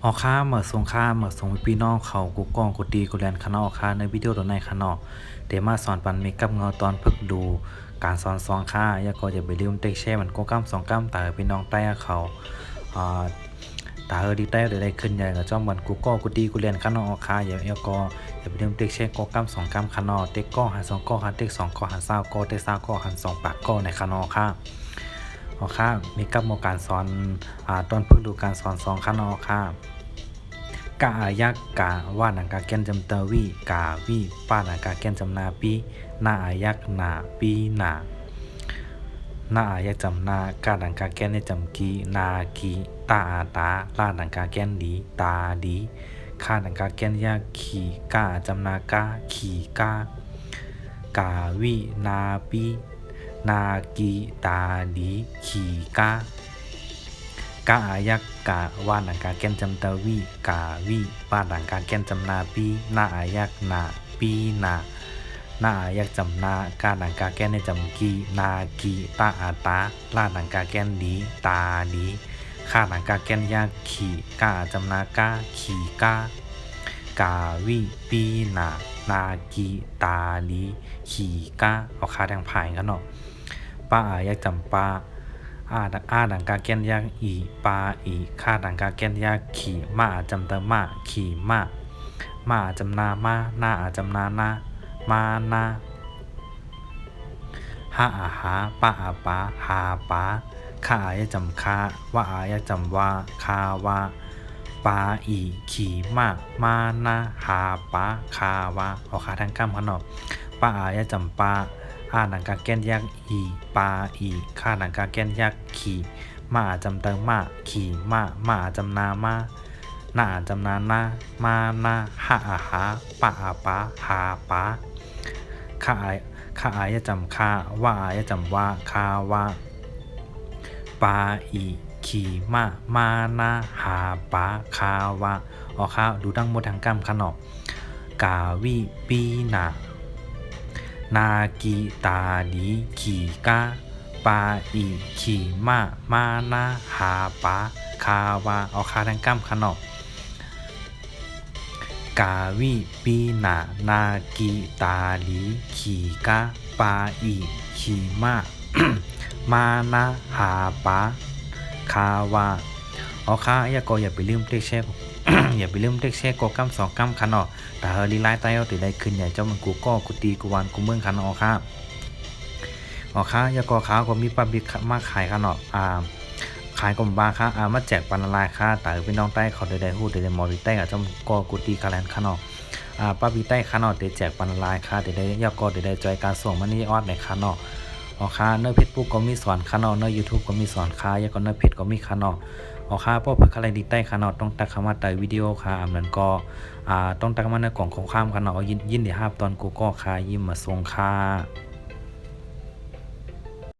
ออกค่าเหมือสงค่าเหมือสงพี่น้องเขากูกองกูดีกูแลนคณะออกค่าในวิดีโอตัวในคณะเดี๋ยวมาสอนปันเมกับเงาตอนพึกดูการสอนสองค่าอย่าก็อย่าไปลืมเต็กแช่มันก็สองตาพี่น้องใต้เขาอ่าตาดีใต้ได้ขึ้นใหญ่ก็จ้อมมันกูก็กูดีกูเรียนคณะออกค่าอย่าก็อย่าไปลืมเต็กแช่ก็สองคณะเต็กก็หันสองก็หันเต็กสองก็หันเศร้าก็เต็กเศร้าก็หันสองปากก็ในคณะค่าออกค่ามีกับโมการสอนตอนพึกดูการสอนสองคณะออกค่ากายักกาว่าหนังกาเกนจำเตวีกาวีป้าหนังกาเกนจำนาปีนาอายักนาปีนานาอายักจำนากาหนังกาเกนในจำกีนากีตาอาตาลาหนังกาเกนดีตาดีข้าหนังกาเกนยาขีกาจำนากาขีกากาวีนาปีนากีตาดีขีกากาอายักกาว่าหนังกาเกนจำตะวีกาวีป้าหนังกาเกนจำนาปีนาอายักนาปีนานาอายักจำนากาหนังกาเกนในจำกีนากีตาอาตาลาหนังกาเกนดีตาดีข้าหนังกาเกนยาขีกาจำนากาขีกากาวีปีนานากีตาลีขีกาเอาคาทางผ่านกันเนาะป้าอายักจำปาอาดังกาเกนยากอีปาอีค่าดังกาเกนยากขี่มาจำเตมาขี่มาจำนามาหน้าจำนานามานาหาอาหาปาอาปาหาปาข้าอายจำคาว่าอายจำว่าคาว่าปาอีขี่มานาหาปาคาว่าเอาขาทางก้ามขนอบปาอายจำปาหนังกาแก้นยักอีปาอีข้าหนังกาแก้นยักขี่มาจำเติมมาขี่มาจำนามาหน้าจำนานามานาหาอาหาปาอาปาหาปาข้าอายจำคาว่าอายจำว่าคาว่าปาอีขี่มานาหาปาคาว่าออกข้าดูดังหมดทางกรรมขนอกกาวิปีนานากีตาดีขี่กาปาอีขี่มานาหาปาคาวาเอาคาทั้งก้ามขนอกกาวิปีนานากีตาดีขี่กาปาอีขี่มานาหาปาคาวาเอาคาอย่าไปลืมเต็กแช่ อย่าไปลืมเต็กแช่ก็สองขนอกแต่เฮลีไลท์ไตเอาติได้ขึ้นใหญ่เจ้ามันกูก็กูตีกูวานกูเมืองคันออกค่ะออกค่ะยากอขาวก็มีปลาบิกมาขายขนอกขายกลมบาค่ะมาแจกปันลายค่ะแต่พี่น้องใต้เขาได้ฮู้ได้มอริใต้กับเจ้าก็กูตีคาแลนขนอกปลาบิใต้ขนอกได้แจกปันลายค่ะได้ยากอได้จอยการส่งมันนี่ออดในขนอกออกค่ะเนื้อเพชรปุ๊กก็มีสอนขนอกเนื้อ YouTube ก็มีสอนค่ะยากอเนื้อเพชรก็มีขนอกออกค่าพวกผักอะไรดีใต้ขนาดต้องตักคำว่าใต้วิดีโอค่ะนั้นก็ต้องตักมาในกล่องของข้ามขนาดยินดีครับตอนกูก็ค่ะยิ้มมาส่งค่ะ